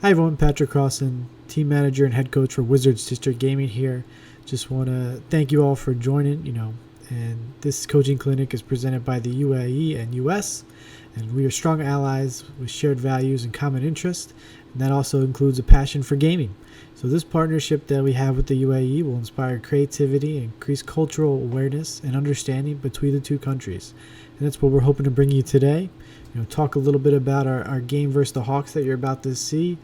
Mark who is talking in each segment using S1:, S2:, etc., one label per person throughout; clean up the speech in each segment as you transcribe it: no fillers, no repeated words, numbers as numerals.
S1: Hi everyone, Patrick Crossan, team manager and head coach for Wizards District Gaming here. Just want to thank you all for joining, and this coaching clinic is presented by the UAE and US, and we are strong allies with shared values and common interests, and that also includes a passion for gaming. So this partnership that we have with the UAE will inspire creativity and increase cultural awareness and understanding between the two countries. And that's what we're hoping to bring you today. Talk a little bit about our game versus the Hawks that you're about to see.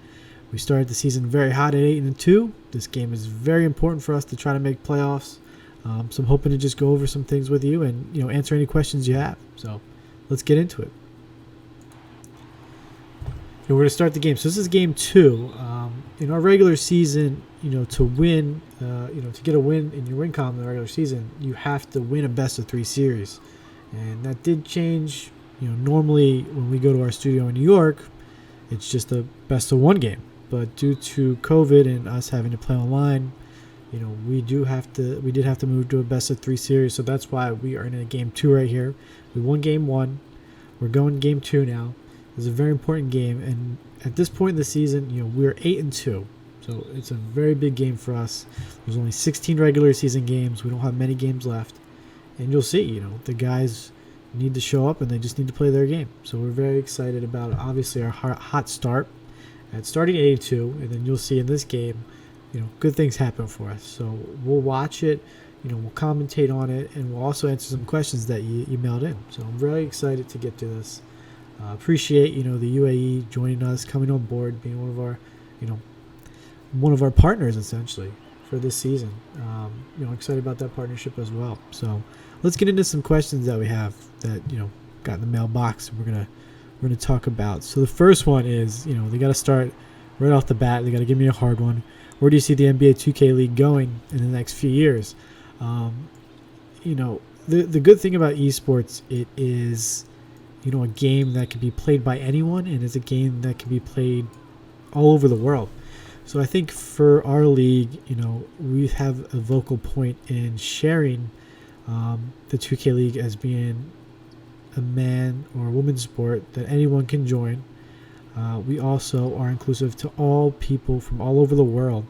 S1: We started the season very hot at 8-2. This game is very important for us to try to make playoffs. So I'm hoping to just go over some things with you and answer any questions you have. So let's get into it. We're going to start the game. So this is game 2. In our regular season, to win, to get a win in your win column in the regular season, you have to win a best-of-3 series. And that did change. Normally when we go to our studio in New York, it's just a best-of-1 game. But due to COVID and us having to play online, we did have to move to a best-of-3 series. So that's why we are in a game 2 right here. We won game 1. We're going game 2 now. It's a very important game, and at this point in the season, we're 8-2, so it's a very big game for us. There's only 16 regular season games. We don't have many games left, and you'll see, the guys need to show up and they just need to play their game. So we're very excited about it. Obviously, our hot start at starting 8-2, and then you'll see in this game, good things happen for us. So we'll watch it. We'll commentate on it, and we'll also answer some questions that you mailed in. So I'm very excited to get to this. Appreciate the UAE joining us, coming on board, being one of our partners essentially for this season. Excited about that partnership as well. So let's get into some questions that we have that got in the mailbox. We're gonna talk about. So the first one is they got to start right off the bat. They got to give me a hard one. Where do you see the NBA 2K League going in the next few years? The good thing about esports, it is a game that can be played by anyone, and it's a game that can be played all over the world. So I think for our league, we have a vocal point in sharing the 2K League as being a man or a woman's sport that anyone can join. We also are inclusive to all people from all over the world.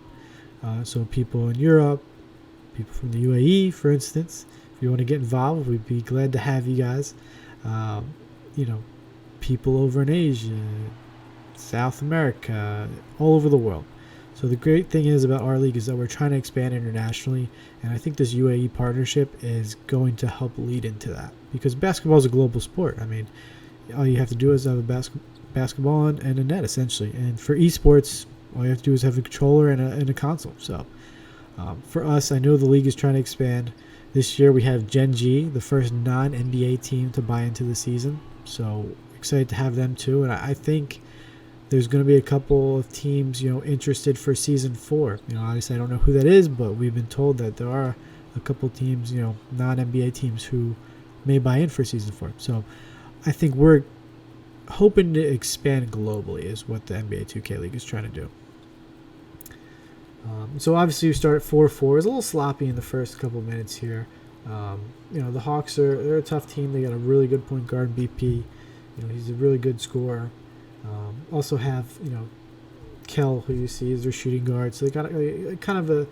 S1: So people in Europe, people from the UAE, for instance. If you want to get involved, we'd be glad to have you guys. People over in Asia, South America, all over the world. So the great thing is about our league is that we're trying to expand internationally, and I think this UAE partnership is going to help lead into that, because basketball is a global sport. I mean, all you have to do is have a basketball and a net, essentially. And for esports, all you have to do is have a controller and a console. So for us, I know the league is trying to expand. This year we have Gen G, the first non-NBA team to buy into the season. So excited to have them too. And I think there's going to be a couple of teams, interested for season 4. Obviously I don't know who that is, but we've been told that there are a couple of teams, non-NBA teams who may buy in for season 4. So I think we're hoping to expand globally is what the NBA 2K League is trying to do. So obviously you start at 4-4. It's a little sloppy in the first couple of minutes here. The Hawks they're a tough team. They got a really good point guard, BP. He's a really good scorer. Also have Kel, who you see is their shooting guard. So they got a kind of a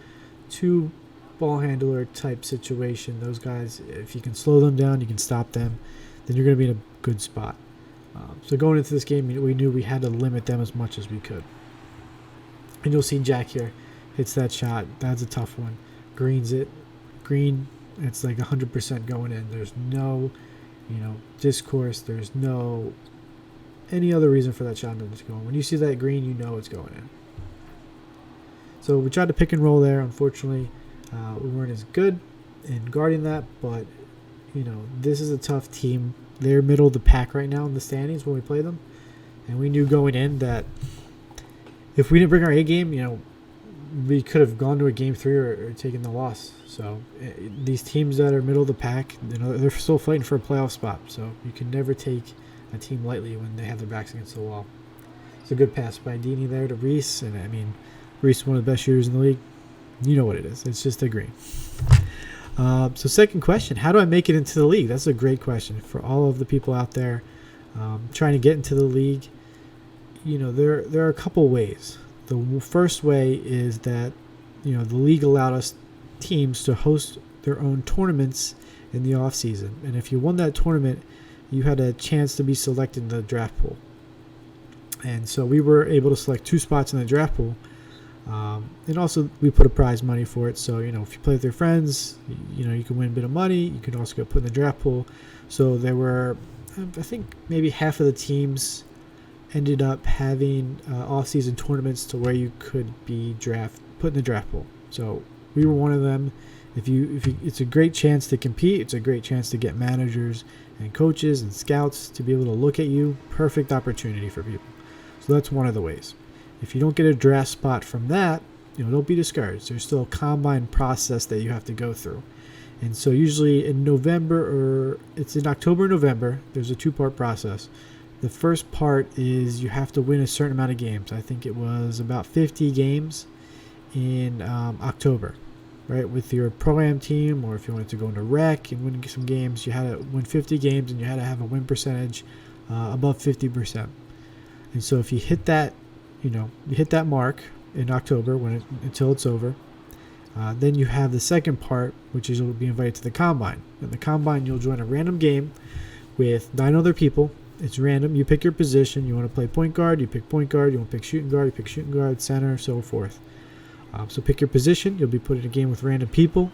S1: 2 ball handler type situation. Those guys, if you can slow them down, you can stop them, then you're going to be in a good spot. So going into this game, we knew we had to limit them as much as we could. And you'll see Jack here hits that shot. That's a tough one. Greens it. Green, it's like 100% going in. There's no, discourse. There's no any other reason for that shot not to go in. When you see that green, you know it's going in. So we tried to pick and roll there. Unfortunately, we weren't as good in guarding that. But, this is a tough team. They're middle of the pack right now in the standings when we play them. And we knew going in that if we didn't bring our A game, we could have gone to a game 3 or taken the loss. So these teams that are middle of the pack, they're still fighting for a playoff spot. So you can never take a team lightly when they have their backs against the wall. It's a good pass by Dini there to Reese. And Reese is one of the best shooters in the league. You know what it is. It's just a green. So second question, how do I make it into the league? That's a great question for all of the people out there trying to get into the league. there are a couple ways. The first way is that the league allowed us teams to host their own tournaments in the off season, and if you won that tournament, you had a chance to be selected in the draft pool. And so we were able to select 2 spots in the draft pool. And also we put a prize money for it. So, if you play with your friends, you can win a bit of money. You can also get put in the draft pool. So there were, I think maybe half of the teams ended up having off-season tournaments to where you could be put in the draft pool. So we were one of them. If you, it's a great chance to compete. It's a great chance to get managers and coaches and scouts to be able to look at you. Perfect opportunity for people. So that's one of the ways. If you don't get a draft spot from that, don't be discouraged. There's still a combine process that you have to go through. And so usually in November, or it's in October or November, there's a 2-part process. The first part is you have to win a certain amount of games. I think it was about 50 games in October, right? With your pro-am team, or if you wanted to go into rec and win some games, you had to win 50 games and you had to have a win percentage above 50%. And so if you hit that, you hit that mark in October until it's over. Then you have the second part, which is you'll be invited to the combine. In the combine, you'll join a random game with 9 other people. It's random. You pick your position. You want to play point guard, you pick point guard. You want to pick shooting guard, you pick shooting guard, center, so forth. So pick your position. You'll be put in a game with random people,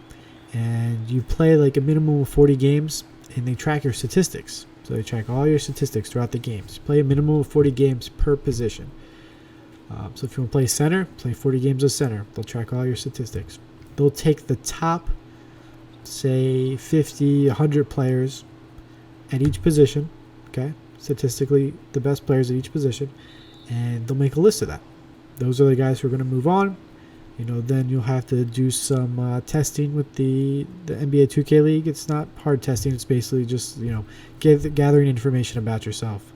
S1: and you play like a minimum of 40 games, and they track your statistics. So they track all your statistics throughout the games. Play a minimum of 40 games per position. So if you want to play center, play 40 games of center. They'll track all your statistics. They'll take the top, say, 50, 100 players at each position, okay? Statistically, the best players at each position, and they'll make a list of that. Those are the guys who are going to move on. Then you'll have to do some testing with the NBA 2K League. It's not hard testing. It's basically just, gathering information about yourself.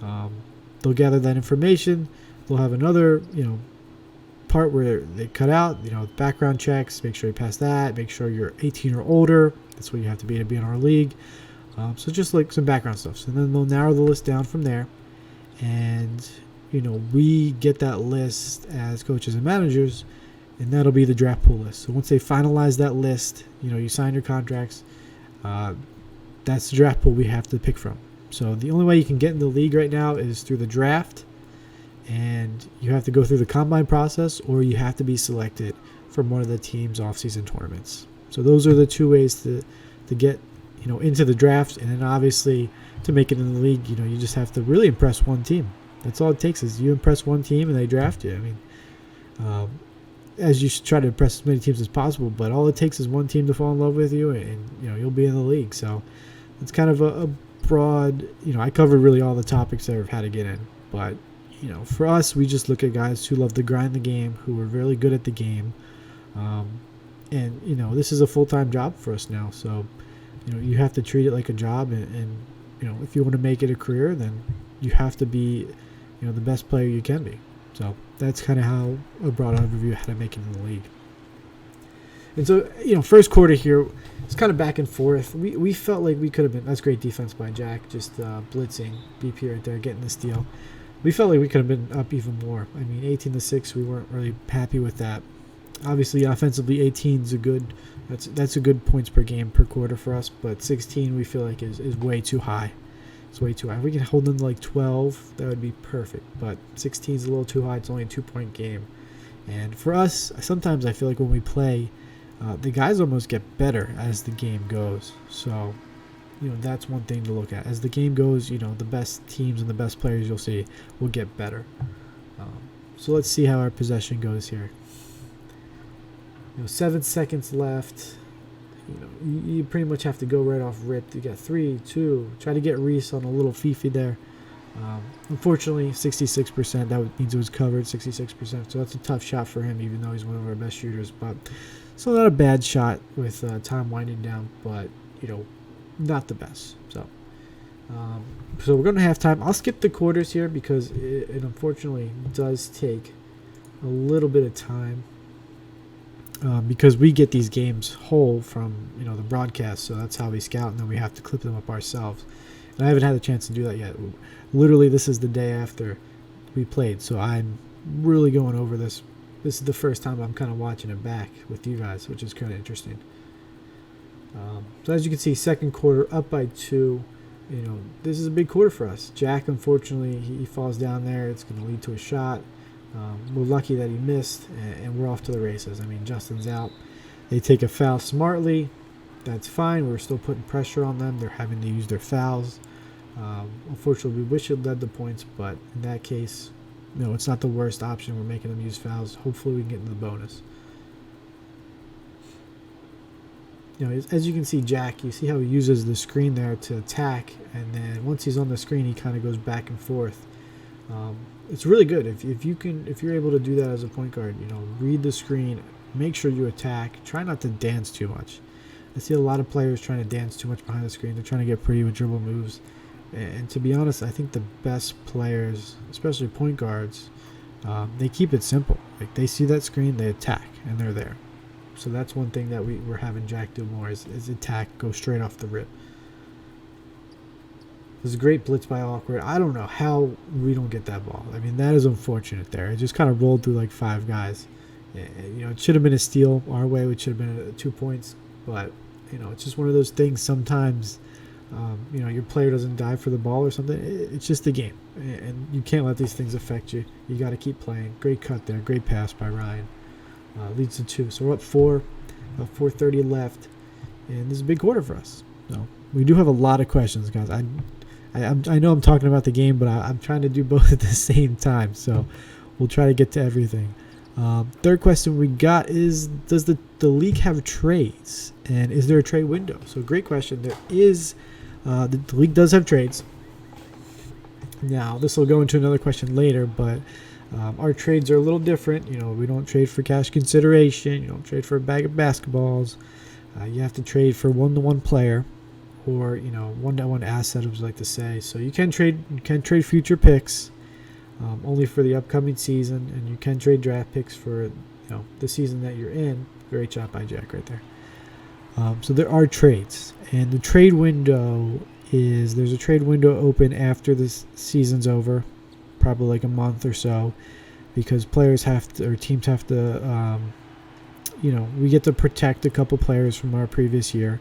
S1: They'll gather that information. They'll have another, part where they cut out, background checks. Make sure you pass that. Make sure you're 18 or older. That's what you have to be in our league. So just like some background stuff. So then they'll narrow the list down from there. And, we get that list as coaches and managers, and that'll be the draft pool list. So once they finalize that list, you sign your contracts, that's the draft pool we have to pick from. So the only way you can get in the league right now is through the draft, and you have to go through the combine process, or you have to be selected from one of the team's off-season tournaments. So those are the 2 ways to get into the draft, and then obviously to make it in the league, you just have to really impress one team. That's all it takes, is you impress one team and they draft you. I mean, as you should try to impress as many teams as possible, but all it takes is one team to fall in love with you, and you'll be in the league. So it's kind of a broad, I covered really all the topics that I've had to get in, but for us, we just look at guys who love to grind the game, who are really good at the game, and this is a full-time job for us now. So you have to treat it like a job, and if you want to make it a career, then you have to be the best player you can be. So that's kind of how a broad overview of how to make it in the league. And so, first quarter here, it's kind of back and forth. We felt like we could have been, that's great defense by Jack, just blitzing BP right there, getting the steal. We felt like we could have been up even more. I mean, 18-6, we weren't really happy with that. Obviously, offensively, 18 is that's a good points per game per quarter for us, but 16 we feel like is way too high. It's way too high. If we can hold them to like 12, that would be perfect, but 16 is a little too high. It's only a 2-point game. And for us, sometimes I feel like when we play, the guys almost get better as the game goes. So, that's one thing to look at. As the game goes, the best teams and the best players you'll see will get better. So let's see how our possession goes here. 7 seconds left. You pretty much have to go right off rip. You got 3, 2. Try to get Reese on a little Fifi there. Unfortunately, 66%. That means it was covered, 66%. So that's a tough shot for him, even though he's one of our best shooters. But still not a bad shot with time winding down, but not the best. So we're going to halftime. I'll skip the quarters here because it unfortunately does take a little bit of time. Because we get these games whole from the broadcast, so that's how we scout, and then we have to clip them up ourselves. And I haven't had a chance to do that yet. Literally, this is the day after we played. So I'm really going over this. This is the first time I'm kind of watching it back with you guys, which is kind of interesting. So as you can see, second quarter up by 2. This is a big quarter for us. Jack, unfortunately, he falls down there. It's going to lead to a shot. We're lucky that he missed, and we're off to the races. I mean, Justin's out. They take a foul smartly. That's fine. We're still putting pressure on them. They're having to use their fouls. Unfortunately, we wish it led the points, but in that case, it's not the worst option. We're making them use fouls. Hopefully, we can get into the bonus. As you can see, Jack, you see how he uses the screen there to attack, and then once he's on the screen, he kind of goes back and forth. It's really good if you're able to do that as a point guard. Read the screen, make sure you attack. Try not to dance too much. I see a lot of players trying to dance too much behind the screen. They're trying to get pretty with dribble moves, and to be honest, I think the best players, especially point guards, they keep it simple. Like, they see that screen, they attack, and they're there. So that's one thing that we're having Jack do more is attack, go straight off the rip. There's a great blitz by Awkward. I don't know how we don't get that ball. I mean, that is unfortunate there. It just kind of rolled through like 5 guys. It should have been a steal our way, which should have been 2 points. But, it's just one of those things sometimes, your player doesn't dive for the ball or something. It's just the game. And you can't let these things affect you. You got to keep playing. Great cut there. Great pass by Ryan. Leads to 2. So we're up 4. 4:30 left. And this is a big quarter for us. So we do have a lot of questions, guys. I know I'm talking about the game, but I'm trying to do both at the same time. So we'll try to get to everything. Third question we got is, does the league have trades? And is there a trade window? So great question. There is. The league does have trades. Now, this will go into another question later, but our trades are a little different. We don't trade for cash consideration. You don't trade for a bag of basketballs. You have to trade for one-to-one player, or one-to-one asset, as we like to say. So you can trade future picks, only for the upcoming season, and you can trade draft picks for the season that you're in. Great job by Jack right there. So there are trades, and the trade window there's a trade window open after this season's over, probably like a month or so, because players have to, or teams have to, we get to protect a couple players from our previous year,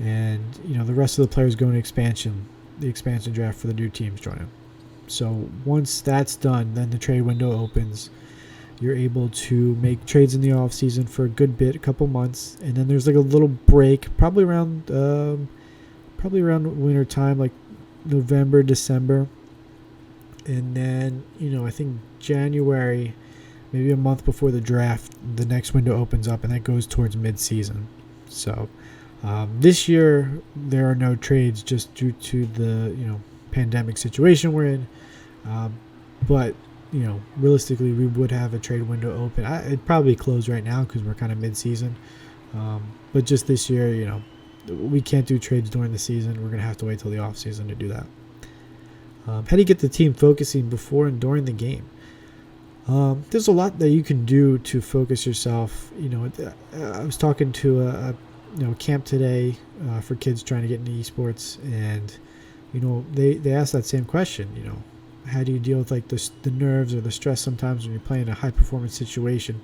S1: and the rest of the players go into the expansion draft for the new teams joining. So once that's done, then the trade window opens. You're able to make trades in the off season for a good bit, a couple months, and then there's like a little break, probably around winter time, like November, December. And then, I think January, maybe a month before the draft, the next window opens up, and that goes towards mid-season. So this year, there are no trades just due to the, pandemic situation we're in. But, realistically, we would have a trade window open. It'd probably close right now because we're kind of mid-season. But just this year, we can't do trades during the season. We're going to have to wait till the off-season to do that. How do you get the team focusing before and during the game? There's a lot that you can do to focus yourself. I was talking to a camp today for kids trying to get into esports, and they asked that same question. How do you deal with like the nerves or the stress sometimes when you're playing a high performance situation?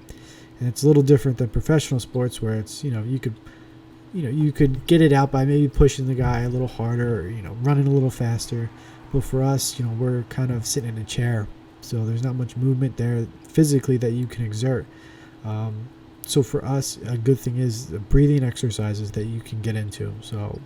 S1: And it's a little different than professional sports, where it's you could get it out by maybe pushing the guy a little harder, or running a little faster. But for us, we're kind of sitting in a chair, so there's not much movement there physically that you can exert. So for us, a good thing is the breathing exercises that you can get into. So,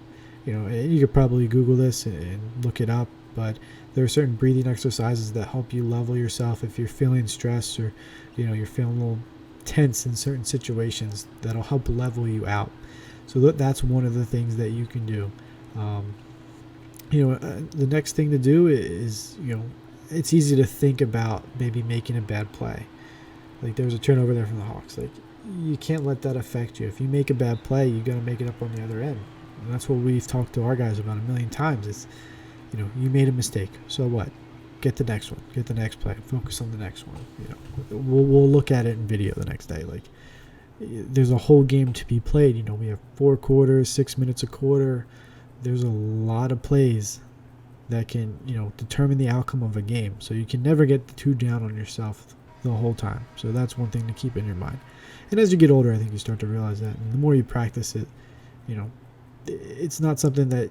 S1: you could probably Google this and look it up, but there are certain breathing exercises that help you level yourself if you're feeling stressed, or, you're feeling a little tense in certain situations. That'll help level you out. So that's one of the things that you can do. The next thing to do is, it's easy to think about maybe making a bad play. Like, there was a turnover there from the Hawks. Like, you can't let that affect you. If you make a bad play, you got to make it up on the other end. And that's what we've talked to our guys about a million times. Is, you made a mistake. So what? Get the next one. Get the next play. Focus on the next one. We'll look at it in video the next day. Like, there's a whole game to be played. We have 4 quarters, 6 minutes a quarter. There's a lot of plays that can, determine the outcome of a game. So you can never get too down on yourself the whole time. So that's one thing to keep in your mind. And as you get older, I think you start to realize that. And the more you practice it, it's not something that,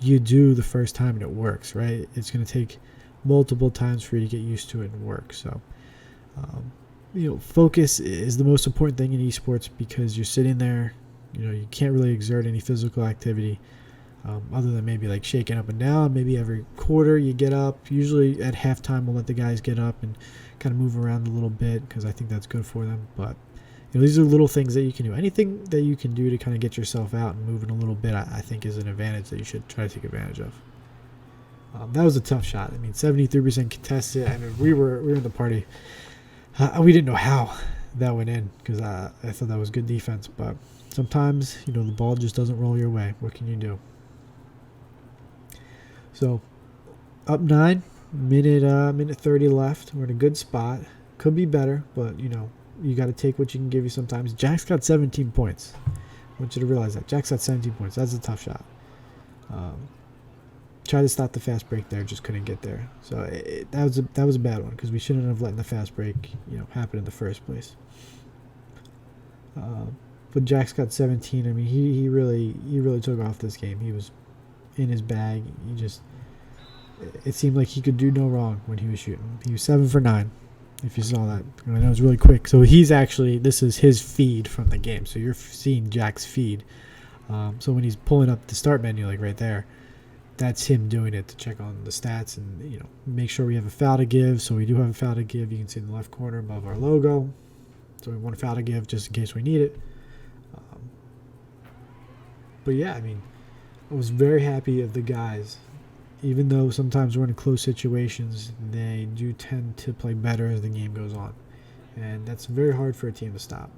S1: you do the first time and it works, right? It's going to take multiple times for you to get used to it and work. So, focus is the most important thing in esports, because you're sitting there, you can't really exert any physical activity other than maybe like shaking up and down. Maybe every quarter you get up. Usually at halftime we'll let the guys get up and kind of move around a little bit, because I think that's good for them. But these are little things that you can do. Anything that you can do to kind of get yourself out and moving a little bit, I think is an advantage that you should try to take advantage of. That was a tough shot. 73% contested. We were in the party. We didn't know how that went in, because I thought that was good defense. But sometimes, the ball just doesn't roll your way. What can you do? So, up 9, minute 30 left. We're in a good spot. Could be better, but, you got to take what you can give you sometimes. Jack's got 17 points. I want you to realize that. Jack's got 17 points. That's a tough shot. Tried to stop the fast break there, just couldn't get there. So that was a bad one, because we shouldn't have let the fast break happen in the first place. But Jack's got 17. He really took off this game. He was in his bag. It seemed like he could do no wrong when he was shooting. He was 7 for 9. If you saw that, I know it was really quick. So this is his feed from the game. So you're seeing Jack's feed. So when he's pulling up the start menu, like right there, that's him doing it to check on the stats and make sure we have a foul to give. So we do have a foul to give. You can see in the left corner above our logo. So we want a foul to give just in case we need it. But yeah, I was very happy of the guys. Even though sometimes we're in close situations, they do tend to play better as the game goes on. And that's very hard for a team to stop.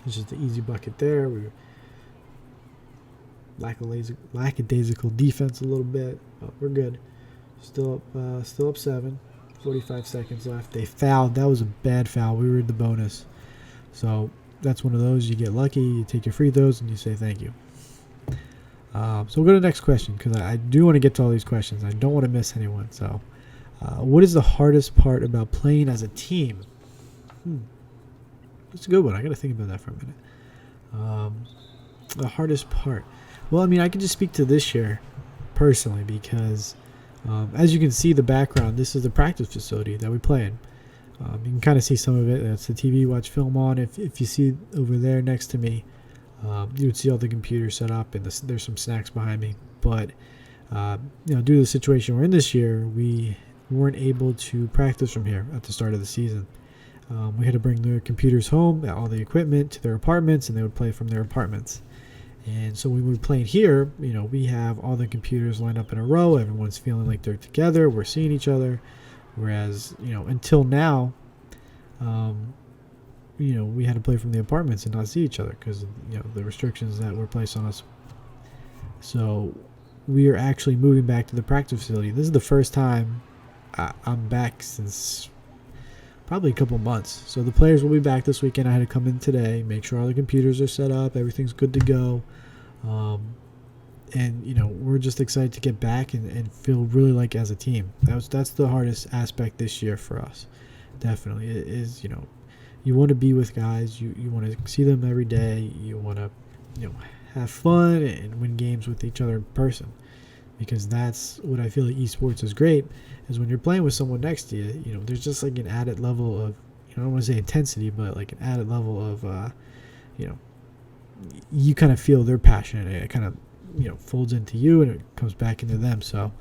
S1: It's just an easy bucket there. We lackadaisical defense a little bit, but we're good. Still up 7. 45 seconds left. They fouled. That was a bad foul. We were in the bonus. So that's one of those. You get lucky. You take your free throws and you say thank you. So we'll go to the next question, because I do want to get to all these questions. I don't want to miss anyone. So what is the hardest part about playing as a team? That's a good one. I got to think about that for a minute. The hardest part. Well, I can just speak to this year personally, because as you can see the background, this is the practice facility that we play in. You can kind of see some of it. That's the TV you watch film on. If you see over there next to me, you would see all the computers set up, and there's some snacks behind me. But due to the situation we're in this year, we weren't able to practice from here at the start of the season. We had to bring their computers home, all the equipment to their apartments, and they would play from their apartments. And so when we were playing here, we have all the computers lined up in a row. Everyone's feeling like they're together. We're seeing each other. Whereas, until now, we had to play from the apartments and not see each other because, the restrictions that were placed on us. So we are actually moving back to the practice facility. This is the first time I'm back since probably a couple months. So the players will be back this weekend. I had to come in today, make sure all the computers are set up, everything's good to go. And we're just excited to get back and feel really like as a team. That's the hardest aspect this year for us. Definitely. It is, you want to be with guys, you want to see them every day, you want to, have fun and win games with each other in person. Because that's what I feel like esports is great, is when you're playing with someone next to you, there's just like an added level of, I don't want to say intensity, but like an added level of, you kind of feel their passion, and it kind of, folds into you and it comes back into them. So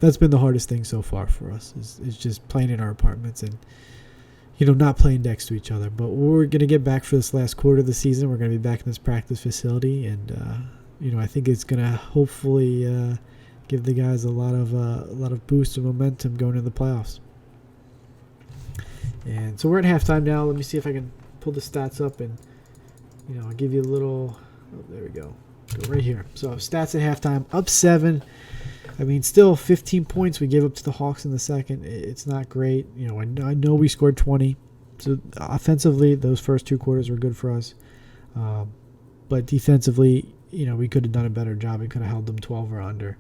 S1: that's been the hardest thing so far for us, is just playing in our apartments and, not playing next to each other. But we're going to get back for this last quarter of the season. We're going to be back in this practice facility, and, I think it's going to hopefully give the guys a lot of boost and momentum going into the playoffs. And so we're at halftime now. Let me see if I can pull the stats up, and I'll give you a little. Oh, there we go. Go right here. So stats at halftime, up 7. Still 15 points we gave up to the Hawks in the second. It's not great. I know we scored 20. So offensively, those first 2 quarters were good for us. But defensively, we could have done a better job. We could have held them 12 or under.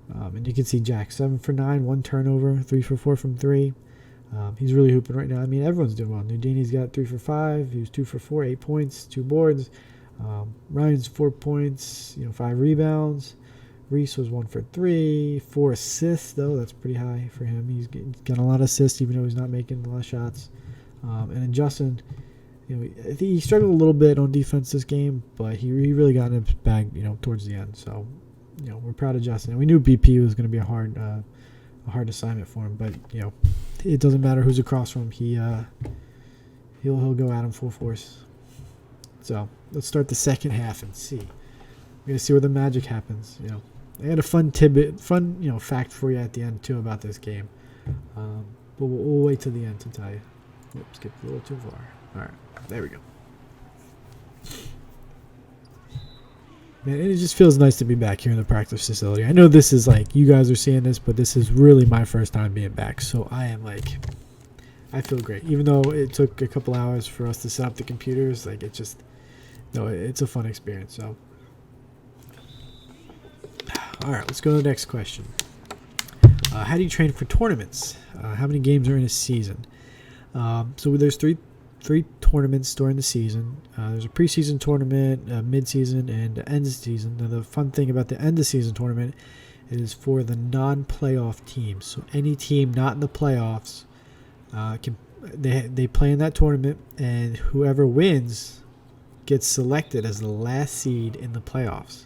S1: And you can see Jack 7 for 9, 1 turnover, 3 for 4 from 3. He's really hooping right now. I mean, everyone's doing well. Nudini's got 3 for 5. He was 2 for 4, 8 points, 2 boards. Ryan's 4 points, 5 rebounds. Reese was 1 for 3, 4 assists though. That's pretty high for him. He's got a lot of assists even though he's not making a lot of shots. And then Justin, I think he struggled a little bit on defense this game, but he really got in his bag, towards the end. So, we're proud of Justin. And we knew BP was going to be a hard assignment for him, but it doesn't matter who's across from him. He'll go at him full force. So let's start the second half and see. We're gonna see where the magic happens. I had a fun fact for you at the end too about this game, but we'll wait till the end to tell you. Oops, skipped a little too far. All right, there we go. Man, it just feels nice to be back here in the practice facility. I know this is you guys are seeing this, but this is really my first time being back, so I am I feel great. Even though it took a couple hours for us to set up the computers, it's a fun experience. So, all right, let's go to the next question. How do you train for tournaments? How many games are in a season? So there's three tournaments during the season. There's a preseason tournament, mid-season, and end of season. Now, the fun thing about the end of season tournament is for the non-playoff teams. So any team not in the playoffs they play in that tournament, and whoever wins gets selected as the last seed in the playoffs.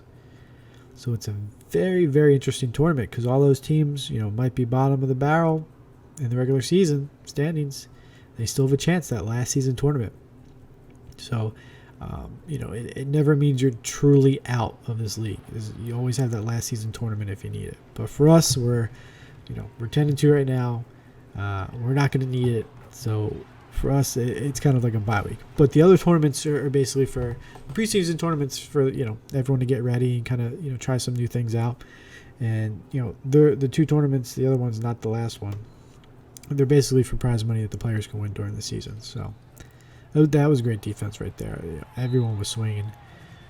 S1: So it's a very, very interesting tournament because all those teams, might be bottom of the barrel in the regular season standings. They still have a chance that last season tournament. So, it never means you're truly out of this league. You always have that last season tournament if you need it. But for us, we're 10-2 right now. We're not going to need it. So for us, it's kind of like a bye week. But the other tournaments are basically for preseason tournaments for everyone to get ready and kind of try some new things out. And the two tournaments, the other one's not the last one. They're basically for prize money that the players can win during the season. So that was great defense right there. Everyone was swinging.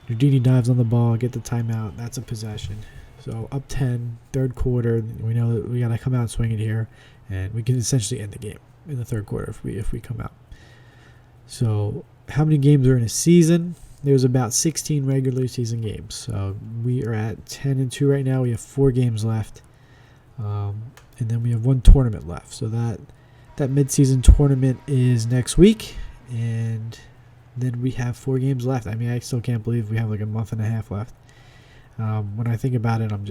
S1: Nudini dives on the ball, get the timeout. That's a possession. So up 10, third quarter. We know that we got to come out swinging here, and we can essentially end the game in the third quarter if we come out. So how many games are in a season? There's about 16 regular season games. So we are at 10-2 right now. We have 4 games left. And then we have 1 tournament left. So that mid-season tournament is next week. And then we have 4 games left. I mean, I still can't believe we have a month and a half left. When I think about it, I'm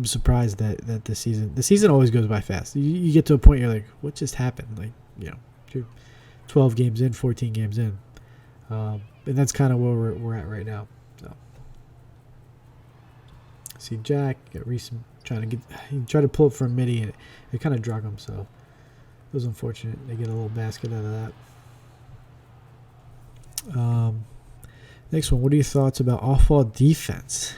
S1: surprised that the season always goes by fast. You get to a point you're like, what just happened? You're 12 games in, 14 games in. And that's kind of where we're at right now. So, see Jack, got Reese he tried to pull up for a midi, and it kind of drug him, so it was unfortunate. They get a little basket out of that. Next one, what are your thoughts about off-ball defense?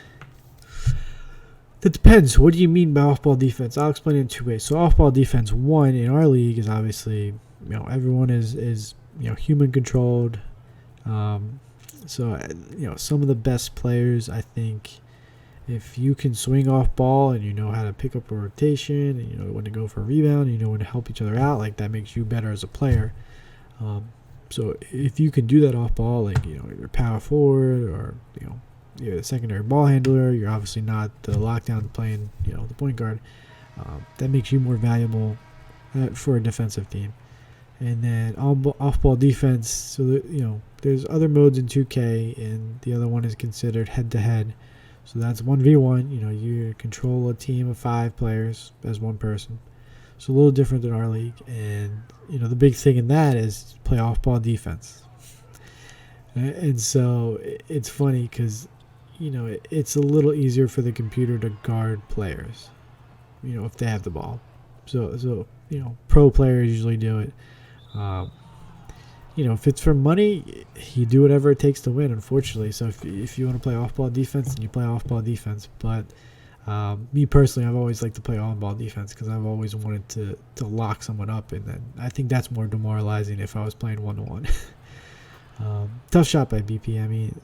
S1: That depends. What do you mean by off-ball defense? I'll explain it in 2 ways. So off-ball defense, one, in our league is obviously, everyone is human-controlled. So, some of the best players, I think, if you can swing off ball and you know how to pick up a rotation and you know when to go for a rebound and you know when to help each other out, that makes you better as a player. So if you can do that off ball, you're power forward or, you're the secondary ball handler, you're obviously not the lockdown playing, the point guard. That makes you more valuable for a defensive team. And then off-ball defense, so there's other modes in 2K, and the other one is considered head-to-head. So that's 1v1. You control a team of 5 players as one person. So a little different than our league. And, the big thing in that is play off-ball defense. And so it's funny because, it's a little easier for the computer to guard players, if they have the ball. So pro players usually do it. If it's for money, you do whatever it takes to win, unfortunately. So if you want to play off-ball defense, then you play off-ball defense. But me personally, I've always liked to play on-ball defense because I've always wanted to lock someone up. And then I think that's more demoralizing if I was playing one-to-one. Tough shot by BP. I mean,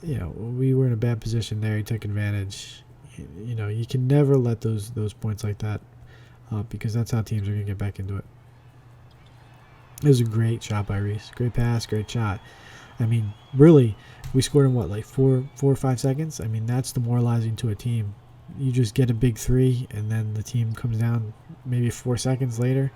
S1: we were in a bad position there. He took advantage. You can never let those points like that up, because that's how teams are going to get back into it. It was a great shot by Reese. Great pass, great shot. I mean, really, we scored in what, like 4 or 5 seconds? I mean, that's demoralizing to a team. You just get a big 3, and then the team comes down maybe 4 seconds later,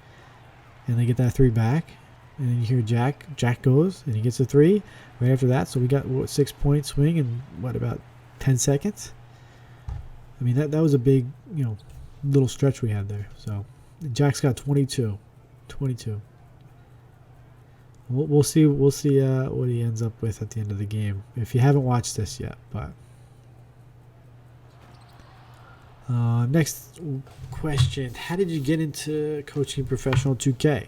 S1: and they get that 3 back. And then you hear Jack goes, and he gets a 3 right after that. So we got, 6-point swing in, about 10 seconds? I mean, that was a big, little stretch we had there. So Jack's got 22. We'll see what he ends up with at the end of the game, if you haven't watched this yet. But next question: how did you get into coaching professional 2K?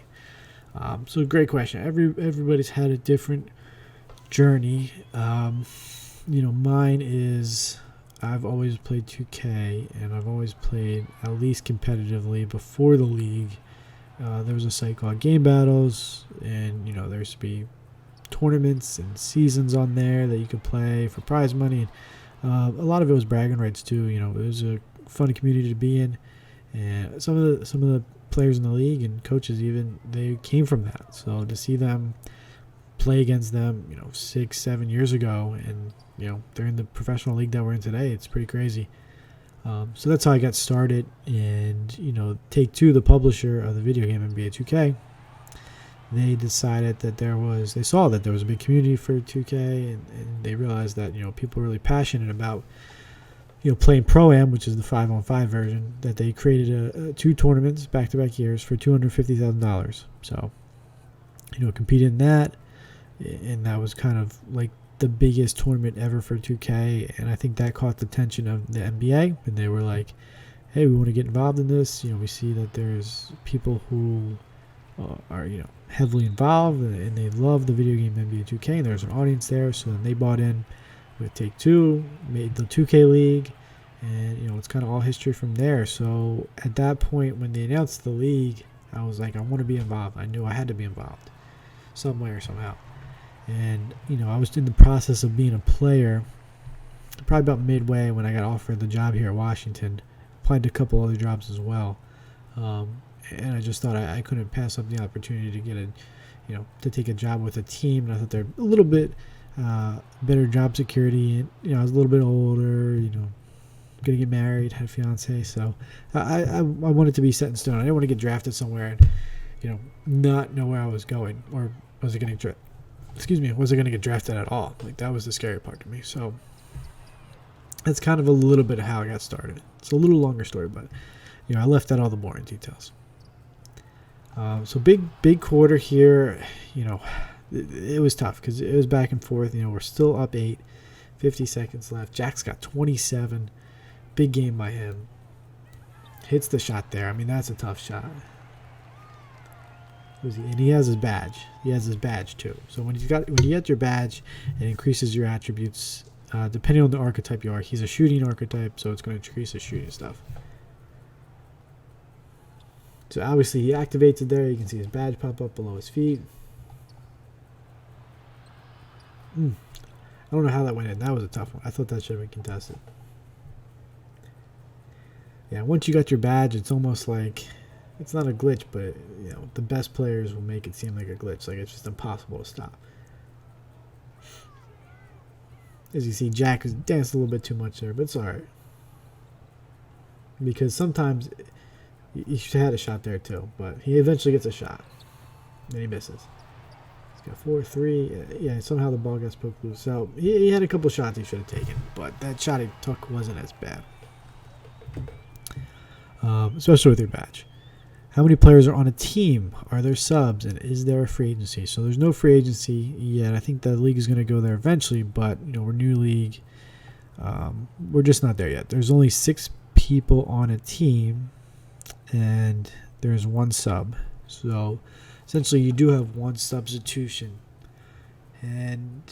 S1: So great question. Everybody's had a different journey. Mine is, I've always played 2K, and I've always played at least competitively before the league. There was a site called Game Battles, and there used to be tournaments and seasons on there that you could play for prize money. And a lot of it was bragging rights too. It was a fun community to be in, and some of the players in the league and coaches even, they came from that. So to see them play against them, 6-7 years ago, and they're in the professional league that we're in today, it's pretty crazy. So that's how I got started. And Take-Two, the publisher of the video game NBA 2K, they decided that they saw that there was a big community for 2K, and they realized that people were really passionate about playing Pro-Am, which is the 5-on-5 version, that they created 2 tournaments back-to-back years for $250,000. So competed in that, and that was kind of like the biggest tournament ever for 2K, and I think that caught the attention of the NBA, and they were like, hey, we want to get involved in this. We see that there's people who are heavily involved, and they love the video game NBA 2K, and there's an audience there. So then they bought in with Take-Two, made the 2K League, and it's kind of all history from there. So at that point, when they announced the league, I was like, I want to be involved. I knew I had to be involved some way or somehow. And, I was in the process of being a player, probably about midway when I got offered the job here at Washington. Applied to a couple other jobs as well. And I just thought I couldn't pass up the opportunity to get to take a job with a team. And I thought they're a little bit better job security. And, I was a little bit older, going to get married, had a fiance. So I wanted to be set in stone. I didn't want to get drafted somewhere and, not know where I was going, or was it going to wasn't going to get drafted at all. Like, that was the scary part to me. So that's kind of a little bit of how I got started. It's a little longer story, but I left out all the boring details. So big quarter here. It was tough because it was back and forth. We're still up 8, 50 seconds left. Jack's got 27. Big game by him. Hits the shot there. I mean, that's a tough shot. And he has his badge. He has his badge too. So when you get your badge, it increases your attributes. Depending on the archetype you are, he's a shooting archetype, so it's going to increase his shooting stuff. So obviously he activates it there. You can see his badge pop up below his feet. I don't know how that went in. That was a tough one. I thought that should have been contested. Yeah, once you got your badge, it's almost like, it's not a glitch, but the best players will make it seem like a glitch. Like, it's just impossible to stop. As you see, Jack has danced a little bit too much there, but it's alright. Because sometimes he should have had a shot there too, but he eventually gets a shot. And he misses. He's got 4-3. Yeah, somehow the ball gets poked loose. So he had a couple shots he should have taken, but that shot he took wasn't as bad. Especially with your badge. How many players are on a team? Are there subs? And is there a free agency? So there's no free agency yet. I think the league is going to go there eventually, but we're new league. We're just not there yet. There's only 6 people on a team, and there's 1 sub. So essentially you do have 1 substitution. And,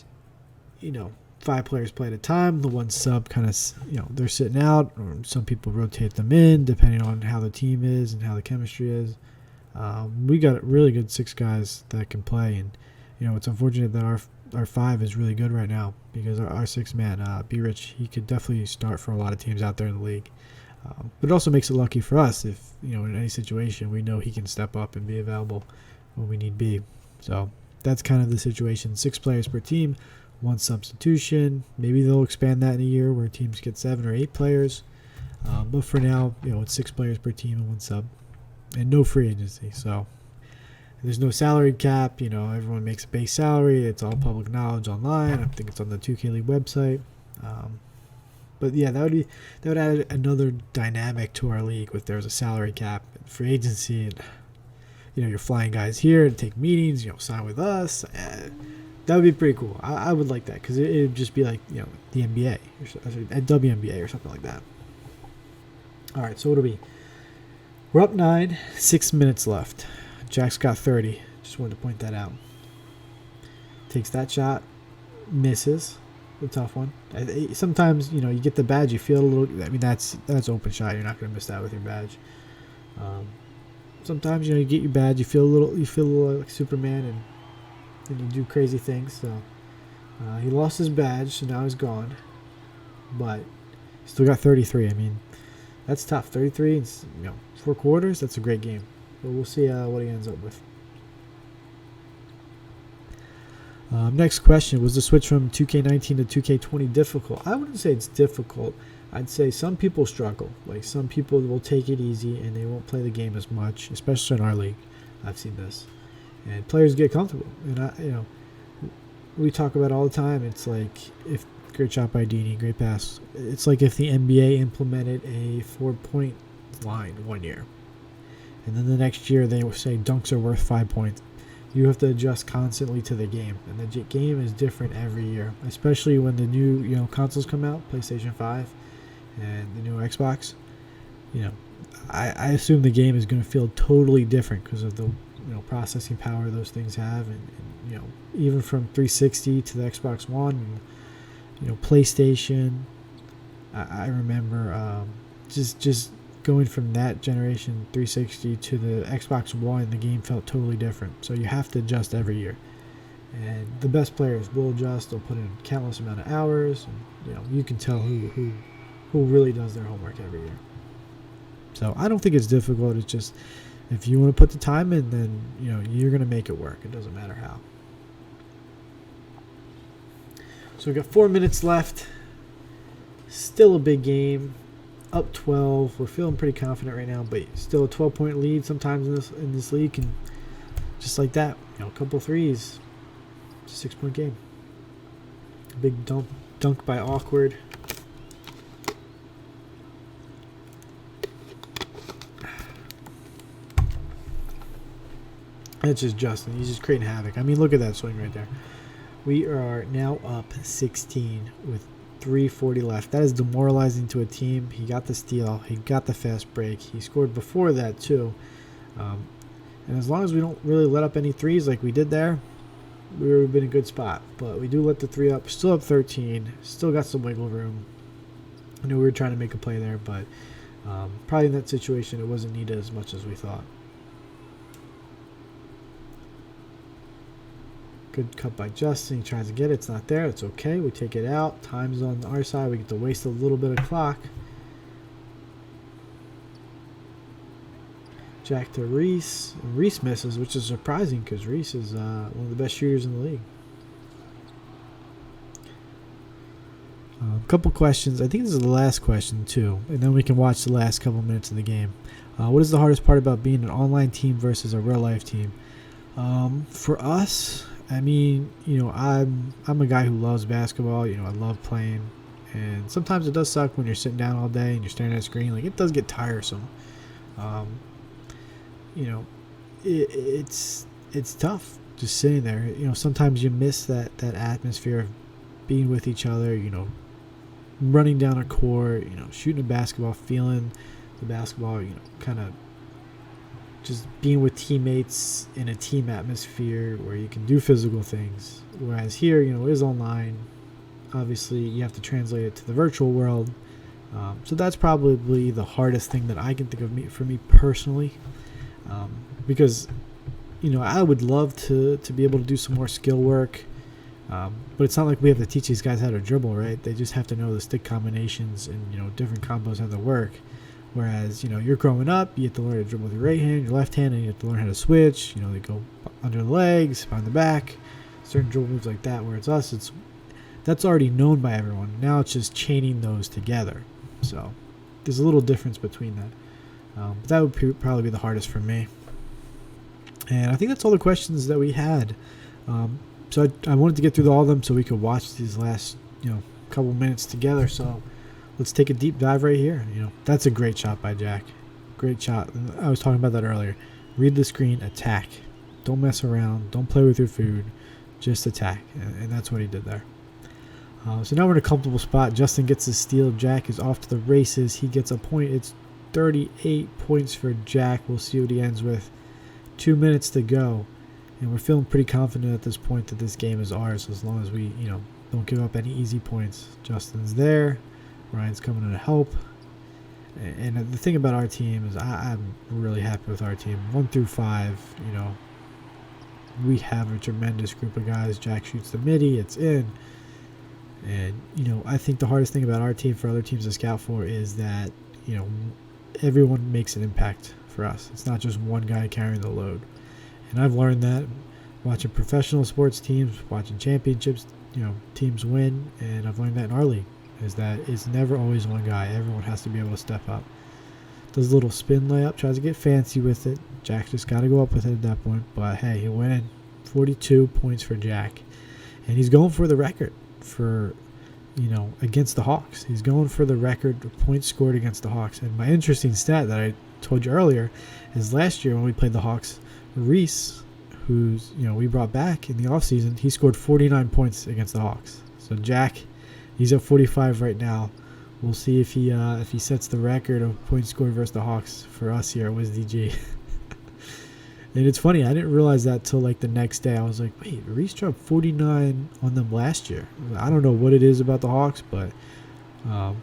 S1: 5 players play at a time. The 1 sub kind of, they're sitting out, or some people rotate them in depending on how the team is and how the chemistry is. We got really good 6 guys that can play, and it's unfortunate that our our 5 is really good right now because our 6-man, B Rich, he could definitely start for a lot of teams out there in the league. But it also makes it lucky for us if, in any situation, we know he can step up and be available when we need be. So that's kind of the situation. 6 players per team, 1 substitution. Maybe they'll expand that in a year where teams get 7 or 8 players. But for now, it's 6 players per team and 1 sub. And no free agency. So there's no salary cap. Everyone makes a base salary. It's all public knowledge online. I think it's on the 2K League website. But yeah, that would add another dynamic to our league if there was a salary cap, and free agency, and you're flying guys here to take meetings, sign with us. That would be pretty cool. I would like that because it would just be like the NBA or WNBA or something like that. All right, so what do we? We're up 9, 6 minutes left. Jack's got 30. Just wanted to point that out. Takes that shot, misses. A tough one. Sometimes you get the badge, you feel a little. I mean, that's open shot. You're not going to miss that with your badge. Sometimes you get your badge, you feel a little like Superman, and you do crazy things. So he lost his badge, so now he's gone. But still got 33. I mean, that's tough. 33 in 4 quarters. That's a great game. But we'll see what he ends up with. Next question, was the switch from 2K19 to 2K20 difficult? I wouldn't say it's difficult. I'd say some people struggle. Like some people will take it easy and they won't play the game as much, especially in our league. I've seen this. And players get comfortable. And we talk about it all the time. It's like if great shot by Dini, great pass. It's like if the NBA implemented a 4-point line one year. And then the next year they will say dunks are worth 5 points. You have to adjust constantly to the game, and the game is different every year, especially when the new consoles come out, PlayStation 5 and the new Xbox. I assume the game is going to feel totally different because of the processing power those things have, and even from 360 to the Xbox One, and PlayStation. I remember just going from that generation 360 to the Xbox One, the game felt totally different. So you have to adjust every year. And the best players will adjust. They'll put in countless amount of hours. And, you can tell who really does their homework every year. So I don't think it's difficult. It's just if you want to put the time in, then you're going to make it work. It doesn't matter how. So we've got 4 minutes left. Still a big game. Up 12. We're feeling pretty confident right now, but still a 12-point lead sometimes in this league, and just like that, a couple threes, it's a 6-point game. Big dunk by Awkward. That's just Justin. He's just creating havoc. I mean, look at that swing right there. We are now up 16 with 3:40 left. That is demoralizing to a team. He got the steal. He got the fast break. He scored before that too. And as long as we don't really let up any threes like we did there, we've been in a good spot. But we do let the 3 up. Still up 13. Still got some wiggle room. I knew we were trying to make a play there, but probably in that situation it wasn't needed as much as we thought. Good cut by Justin. He tries to get it. It's not there. It's okay. We take it out. Time's on our side. We get to waste a little bit of clock. Jack to Reese. And Reese misses, which is surprising because Reese is one of the best shooters in the league. A couple questions. I think this is the last question too, and then we can watch the last couple minutes of the game. What is the hardest part about being an online team versus a real life team? For us, I mean, I'm a guy who loves basketball. I love playing, and sometimes it does suck when you're sitting down all day and you're staring at a screen. Like, it does get tiresome. It's tough just sitting there. Sometimes you miss that atmosphere of being with each other. Running down a court. Shooting a basketball, feeling the basketball. Kind of just being with teammates in a team atmosphere where you can do physical things. Whereas here, it is online. Obviously, you have to translate it to the virtual world. So that's probably the hardest thing that I can think of for me personally. Because, I would love to be able to do some more skill work. But it's not like we have to teach these guys how to dribble, right? They just have to know the stick combinations and different combos how to work. Whereas you're growing up, you have to learn to dribble with your right hand, your left hand, and you have to learn how to switch. They go under the legs, behind the back, certain dribble moves like that. Whereas us, that's already known by everyone. Now it's just chaining those together. So there's a little difference between that. But that would probably be the hardest for me. And I think that's all the questions that we had. So I wanted to get through all of them so we could watch these last couple minutes together. So let's take a deep dive right here. That's a great shot by Jack. Great shot. I was talking about that earlier. Read the screen, attack. Don't mess around. Don't play with your food. Just attack. And that's what he did there. So now we're in a comfortable spot. Justin gets the steal. Jack is off to the races. He gets a point. It's 38 points for Jack. We'll see what he ends with. 2 minutes to go. And we're feeling pretty confident at this point that this game is ours as long as we, don't give up any easy points. Justin's there. Ryan's coming in to help. And the thing about our team is I'm really happy with our team. 1 through 5, we have a tremendous group of guys. Jack shoots the midi. It's in. And, I think the hardest thing about our team for other teams to scout for is that, everyone makes an impact for us. It's not just one guy carrying the load. And I've learned that watching professional sports teams, watching championships, teams win. And I've learned that in our league is that it's never always one guy. Everyone has to be able to step up. Does a little spin layup, tries to get fancy with it. Jack just got to go up with it at that point. But, hey, he went in. 42 points for Jack. And he's going for the record for, against the Hawks. He's going for the record of points scored against the Hawks. And my interesting stat that I told you earlier is last year when we played the Hawks, Reese, who's, we brought back in the offseason, he scored 49 points against the Hawks. So Jack, he's at 45 right now. We'll see if he sets the record of points scored versus the Hawks for us here at WizDG. And it's funny, I didn't realize that till like the next day. I was like, wait, Reese dropped 49 on them last year. I don't know what it is about the Hawks, but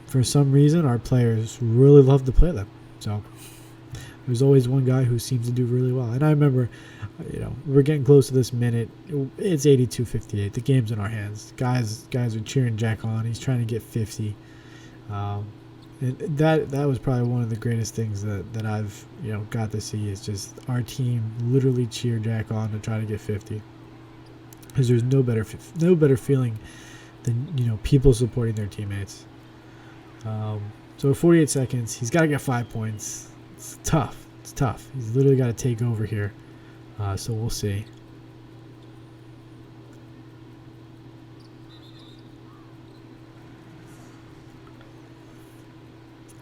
S1: for some reason our players really love to play them. So there's always one guy who seems to do really well. And I remember, we're getting close to this minute. It's 82-58. The game's in our hands. Guys are cheering Jack on. He's trying to get 50. And that was probably one of the greatest things that I've got to see is just our team literally cheer Jack on to try to get 50. Because there's no better feeling than people supporting their teammates. So 48 seconds, he's got to get 5 points. It's tough. He's literally got to take over here. So we'll see.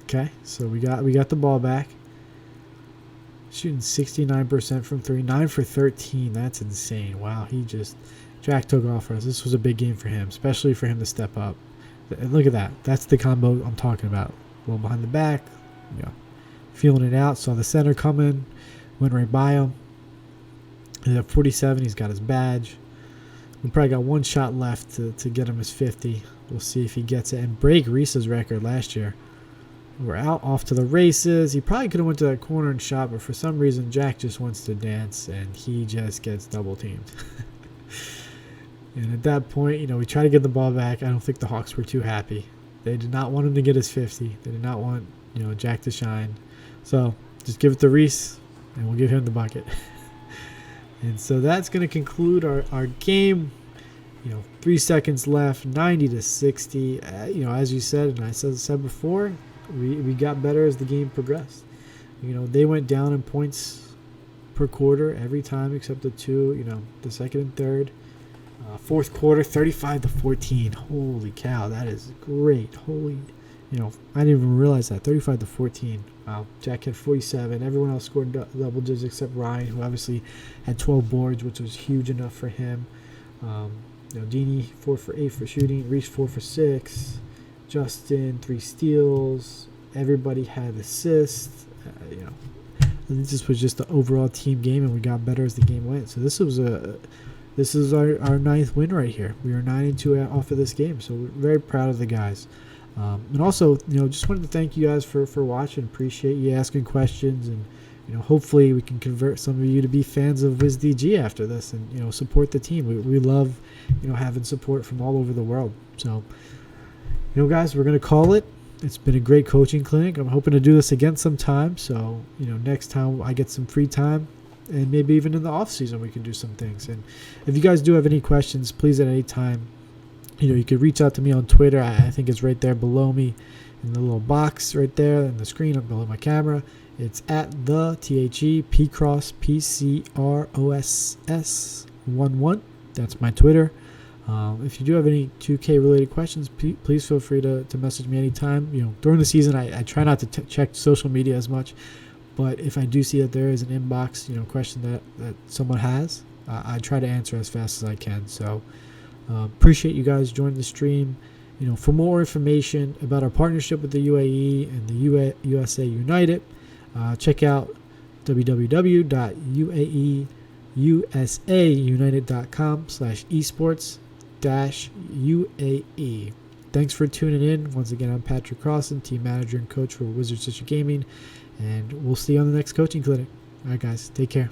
S1: Okay, so we got the ball back. Shooting 69% from 3, 9 for 13. That's insane. Wow, Jack took off for us. This was a big game for him, especially for him to step up. And look at that. That's the combo I'm talking about. Well, behind the back, feeling it out. Saw the center coming, went right by him. And at 47, he's got his badge. We probably got one shot left to get him his 50. We'll see if he gets it and break Reese's record last year. We're out off to the races. He probably could have went to that corner and shot, but for some reason Jack just wants to dance and he just gets double teamed. And at that point, we try to get the ball back. I don't think the Hawks were too happy. They did not want him to get his 50. They did not want Jack to shine. So just give it to Reese and we'll give him the bucket. And so that's going to conclude our game. 3 seconds left, 90-60. As you said, and I said before, we got better as the game progressed. They went down in points per quarter every time except the two, the second and third. Fourth quarter, 35-14. Holy cow, that is great. I didn't even realize that. 35-14. Wow. Jack had 47. Everyone else scored double digits except Ryan, who obviously had 12 boards, which was huge enough for him. Dini, 4 for 8 for shooting. Reese, 4 for 6. Justin, 3 steals. Everybody had assists. This was just the overall team game, and we got better as the game went. So this is our 9th win right here. We are 9-2 off of this game, so we're very proud of the guys. And also, just wanted to thank you guys for watching. Appreciate you asking questions and hopefully we can convert some of you to be fans of WizDG after this, and support the team. We love having support from all over the world. So guys, we're gonna call it. It's been a great coaching clinic. I'm hoping to do this again sometime. So next time I get some free time, and maybe even in the off season we can do some things. And if you guys do have any questions, please at any time, you could reach out to me on Twitter. I think it's right there below me in the little box right there in the screen below my camera. It's at the THE PCROSS11. That's my Twitter. If you do have any 2K related questions, please feel free to message me anytime. During the season, I try not to check social media as much, but if I do see that there is an inbox, question that someone has, I try to answer as fast as I can. So appreciate you guys joining the stream. For more information about our partnership with the UAE and the USA United, check out www.uaeUSAUnited.com/esports-UAE. Thanks for tuning in. Once again, I'm Patrick Crossan, team manager and coach for Wizards District Gaming, and we'll see you on the next coaching clinic. All right, guys, take care.